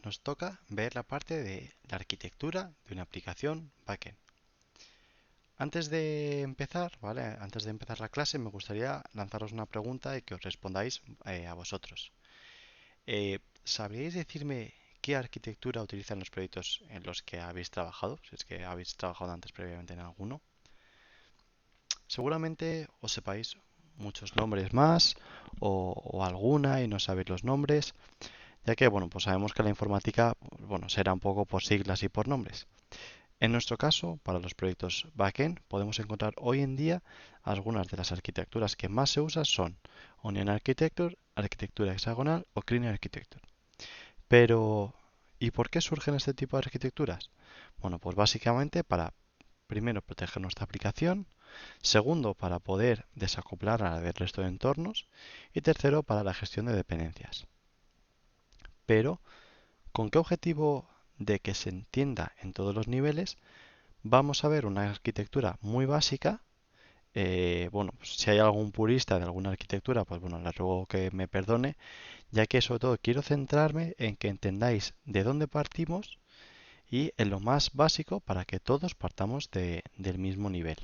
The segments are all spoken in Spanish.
Nos toca ver la parte de la arquitectura de una aplicación backend. Antes de empezar, ¿vale? Antes de empezar la clase, me gustaría lanzaros una pregunta y que os respondáis a vosotros. ¿Sabríais decirme qué arquitectura utilizan los proyectos en los que habéis trabajado? Si es que habéis trabajado antes previamente en alguno. Seguramente os sepáis muchos nombres más o alguna y no sabéis los nombres, ya que, bueno, pues sabemos que la informática, bueno, será un poco por siglas y por nombres. En nuestro caso, para los proyectos backend, podemos encontrar hoy en día algunas de las arquitecturas que más se usan son Onion Architecture, arquitectura hexagonal o Clean Architecture. Pero, ¿y por qué surgen este tipo de arquitecturas? Bueno, pues básicamente para, primero, proteger nuestra aplicación, segundo, para poder desacoplarla del resto de entornos y tercero, para la gestión de dependencias. Pero, ¿con qué objetivo de que se entienda en todos los niveles? Vamos a ver una arquitectura muy básica. Bueno, pues si hay algún purista de alguna arquitectura, pues bueno, le ruego que me perdone, ya que sobre todo quiero centrarme en que entendáis de dónde partimos y en lo más básico para que todos partamos del mismo nivel.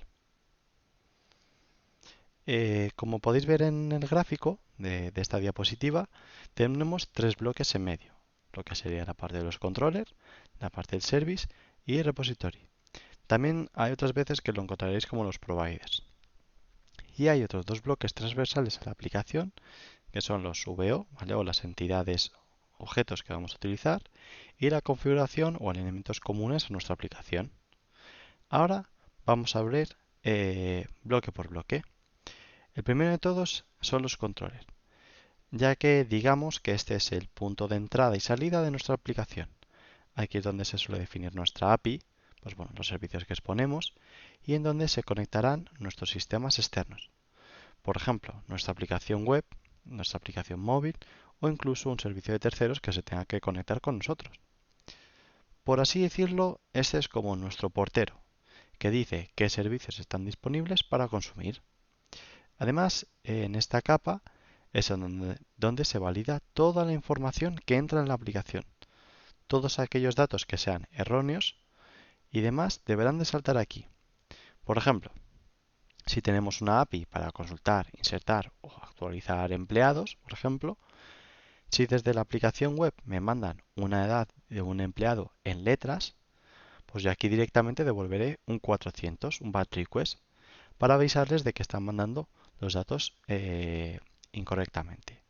Como podéis ver en el gráfico de esta diapositiva, tenemos tres bloques en medio, lo que sería la parte de los controllers, la parte del service y el repository. También hay otras veces que lo encontraréis como los providers. Y hay otros dos bloques transversales a la aplicación, que son los VO, ¿vale? O las entidades objetos que vamos a utilizar, y la configuración o elementos comunes a nuestra aplicación. Ahora vamos a ver bloque por bloque. El primero de todos son los controles, ya que digamos que este es el punto de entrada y salida de nuestra aplicación. Aquí es donde se suele definir nuestra API, pues bueno, los servicios que exponemos, y en donde se conectarán nuestros sistemas externos. Por ejemplo, nuestra aplicación web, nuestra aplicación móvil o incluso un servicio de terceros que se tenga que conectar con nosotros. Por así decirlo, este es como nuestro portero, que dice qué servicios están disponibles para consumir. Además, en esta capa es donde se valida toda la información que entra en la aplicación. Todos aquellos datos que sean erróneos y demás deberán de saltar aquí. Por ejemplo, si tenemos una API para consultar, insertar o actualizar empleados, por ejemplo, si desde la aplicación web me mandan una edad de un empleado en letras, pues yo aquí directamente devolveré un 400, un bad request, para avisarles de que están mandando los datos incorrectamente.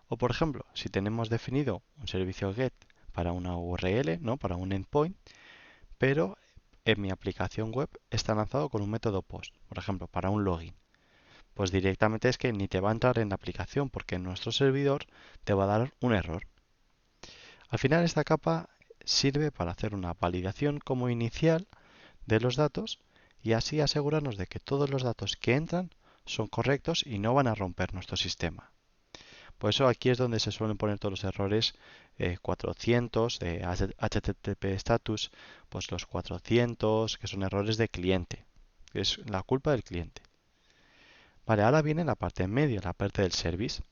O por ejemplo, si tenemos definido un servicio GET para una URL, ¿no? Para un endpoint, pero en mi aplicación web está lanzado con un método POST, por ejemplo, para un login. Pues directamente es que ni te va a entrar en la aplicación porque nuestro servidor te va a dar un error. Al final esta capa sirve para hacer una validación como inicial de los datos y así asegurarnos de que todos los datos que entran son correctos y no van a romper nuestro sistema. Por eso aquí es donde se suelen poner todos los errores 400 de HTTP status, pues los 400 que son errores de cliente. Es la culpa del cliente. Vale, ahora viene la parte en medio, la parte del service.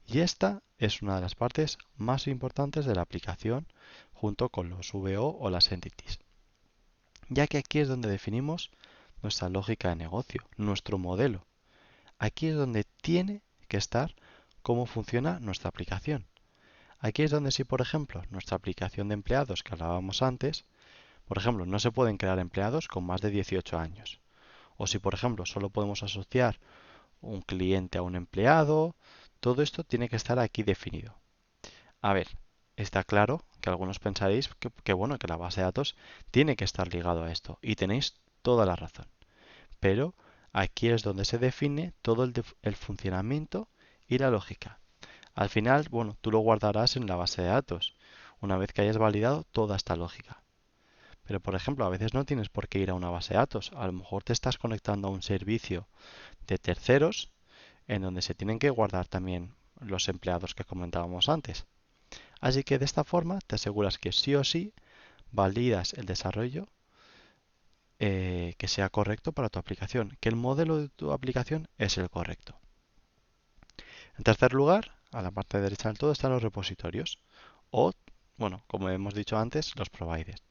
Y esta es una de las partes más importantes de la aplicación junto con los VO o las entities. Ya que aquí es donde definimos nuestra lógica de negocio, nuestro modelo. Aquí es donde tiene que estar cómo funciona nuestra aplicación. Aquí es donde si, por ejemplo, nuestra aplicación de empleados que hablábamos antes, por ejemplo, no se pueden crear empleados con más de 18 años. O si, por ejemplo, solo podemos asociar un cliente a un empleado, todo esto tiene que estar aquí definido. A ver, está claro que algunos pensaréis que bueno, que la base de datos tiene que estar ligado a esto y tenéis toda la razón. Pero aquí es donde se define todo el funcionamiento y la lógica. Al final, bueno, tú lo guardarás en la base de datos, una vez que hayas validado toda esta lógica. Pero, por ejemplo, a veces no tienes por qué ir a una base de datos. A lo mejor te estás conectando a un servicio de terceros en donde se tienen que guardar también los empleados que comentábamos antes. Así que de esta forma te aseguras que sí o sí validas el desarrollo que sea correcto para tu aplicación, que el modelo de tu aplicación es el correcto. En tercer lugar, a la parte derecha del todo están los repositorios o bueno, como hemos dicho antes, los providers.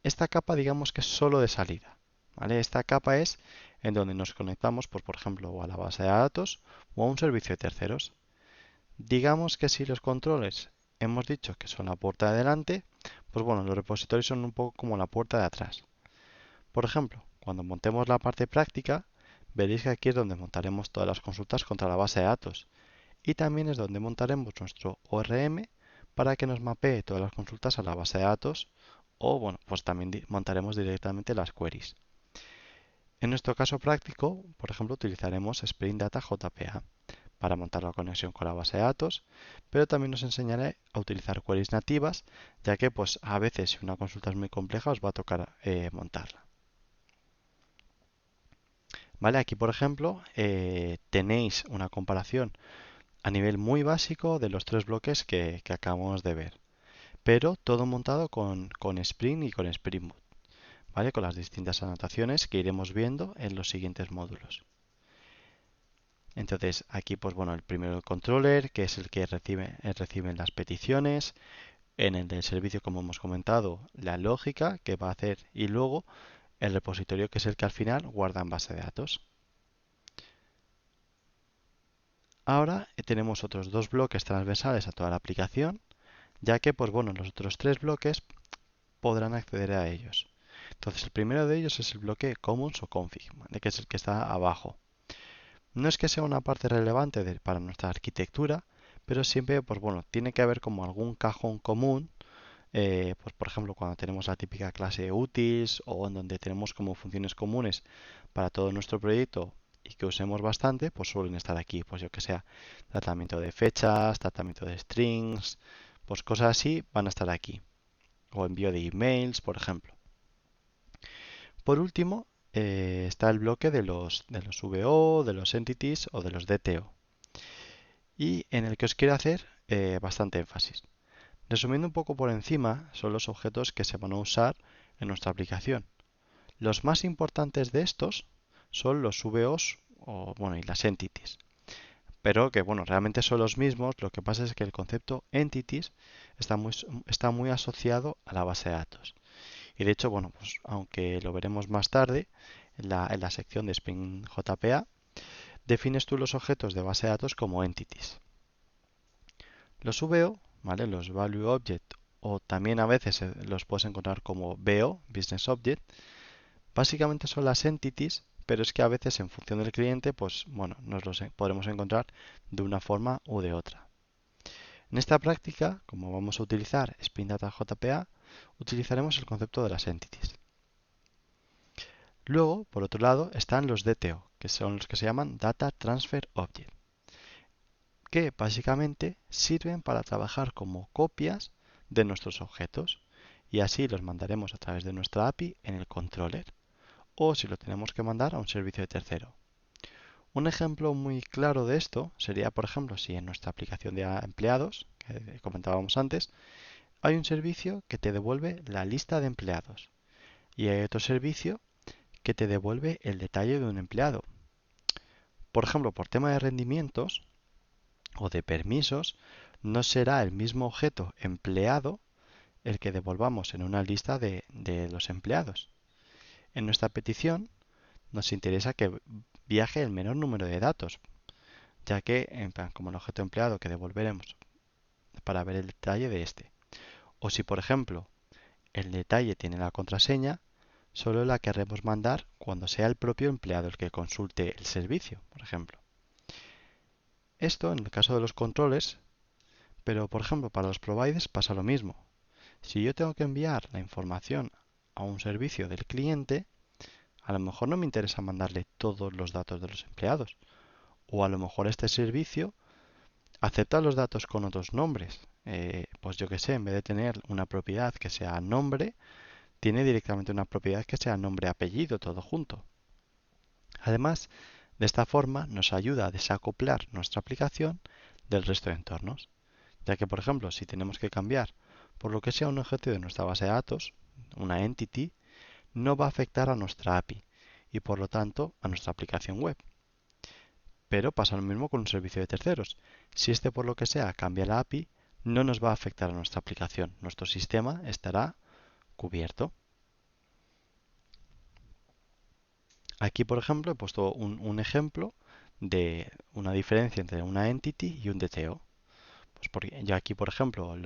Esta capa digamos que es solo de salida, ¿vale? Esta capa es en donde nos conectamos, pues, por ejemplo, o a la base de datos o a un servicio de terceros. Digamos que si los controles hemos dicho que son la puerta de adelante, pues bueno, los repositorios son un poco como la puerta de atrás. Por ejemplo, cuando montemos la parte práctica, veréis que aquí es donde montaremos todas las consultas contra la base de datos y también es donde montaremos nuestro ORM para que nos mapee todas las consultas a la base de datos o bueno, pues también montaremos directamente las queries. En nuestro caso práctico, por ejemplo, utilizaremos Spring Data JPA para montar la conexión con la base de datos, pero también os enseñaré a utilizar queries nativas, ya que pues a veces si una consulta es muy compleja os va a tocar montarla. Vale, aquí por ejemplo tenéis una comparación a nivel muy básico de los tres bloques que acabamos de ver, pero todo montado con Spring y con Spring Boot, ¿vale? Con las distintas anotaciones que iremos viendo en los siguientes módulos. Entonces aquí pues bueno, el primero el controller, que es el que recibe las peticiones, en el del servicio como hemos comentado, la lógica que va a hacer y luego el repositorio que es el que al final guarda en base de datos. Ahora tenemos otros dos bloques transversales a toda la aplicación, ya que pues bueno, los otros tres bloques podrán acceder a ellos. Entonces el primero de ellos es el bloque Commons o Config, ¿vale? Que es el que está abajo. No es que sea una parte relevante para nuestra arquitectura, pero siempre pues bueno, tiene que haber como algún cajón común, pues por ejemplo cuando tenemos la típica clase utils o en donde tenemos como funciones comunes para todo nuestro proyecto y que usemos bastante, pues suelen estar aquí, pues yo que sea tratamiento de fechas, tratamiento de strings, pues cosas así van a estar aquí, o envío de emails, por ejemplo. Por último, está el bloque de los VO, de los entities o de los DTO, y en el que os quiero hacer bastante énfasis. Resumiendo un poco por encima, son los objetos que se van a usar en nuestra aplicación. Los más importantes de estos son los VOs o, bueno, y las entities. Pero que bueno, realmente son los mismos, lo que pasa es que el concepto entities está muy asociado a la base de datos. Y de hecho, bueno, pues aunque lo veremos más tarde, en la sección de Spring JPA, defines tú los objetos de base de datos como entities. Los VO, ¿vale? Los Value Object, o también a veces los puedes encontrar como BO, Business Object, básicamente son las entities, pero es que a veces en función del cliente, pues bueno, nos los podremos encontrar de una forma u de otra. En esta práctica, como vamos a utilizar Spring Data JPA, utilizaremos el concepto de las entities. Luego, por otro lado, están los DTO, que son los que se llaman Data Transfer Object, que básicamente sirven para trabajar como copias de nuestros objetos y así los mandaremos a través de nuestra API en el controller o si lo tenemos que mandar a un servicio de tercero. Un ejemplo muy claro de esto sería, por ejemplo, si en nuestra aplicación de empleados, que comentábamos antes, hay un servicio que te devuelve la lista de empleados y hay otro servicio que te devuelve el detalle de un empleado. Por ejemplo, por tema de rendimientos o de permisos, no será el mismo objeto empleado el que devolvamos en una lista de los empleados. En nuestra petición nos interesa que viaje el menor número de datos, ya que, en plan, como el objeto empleado que devolveremos para ver el detalle de este. O si, por ejemplo, el detalle tiene la contraseña, solo la querremos mandar cuando sea el propio empleado el que consulte el servicio, por ejemplo. Esto en el caso de los controles, pero por ejemplo para los providers pasa lo mismo. Si yo tengo que enviar la información a un servicio del cliente, a lo mejor no me interesa mandarle todos los datos de los empleados. O a lo mejor este servicio acepta los datos con otros nombres. Pues yo que sé, en vez de tener una propiedad que sea nombre, tiene directamente una propiedad que sea nombre-apellido, todo junto. Además, de esta forma nos ayuda a desacoplar nuestra aplicación del resto de entornos, ya que por ejemplo, si tenemos que cambiar por lo que sea un objeto de nuestra base de datos, una entity, no va a afectar a nuestra API y por lo tanto a nuestra aplicación web. Pero pasa lo mismo con un servicio de terceros. Si este por lo que sea cambia la API, no nos va a afectar a nuestra aplicación. Nuestro sistema estará cubierto. Aquí, por ejemplo, he puesto un ejemplo de una diferencia entre una entity y un DTO. Pues porque yo aquí, por ejemplo,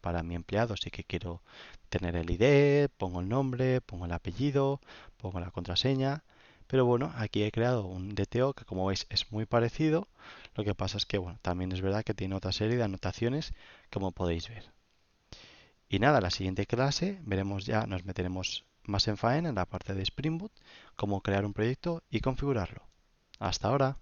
para mi empleado sí que quiero tener el ID, pongo el nombre, pongo el apellido, pongo la contraseña. Pero bueno, aquí he creado un DTO que, como veis, es muy parecido. Lo que pasa es que, bueno, también es verdad que tiene otra serie de anotaciones, como podéis ver. Y nada, la siguiente clase veremos ya, nos meteremos más en faena en la parte de Spring Boot, cómo crear un proyecto y configurarlo. Hasta ahora.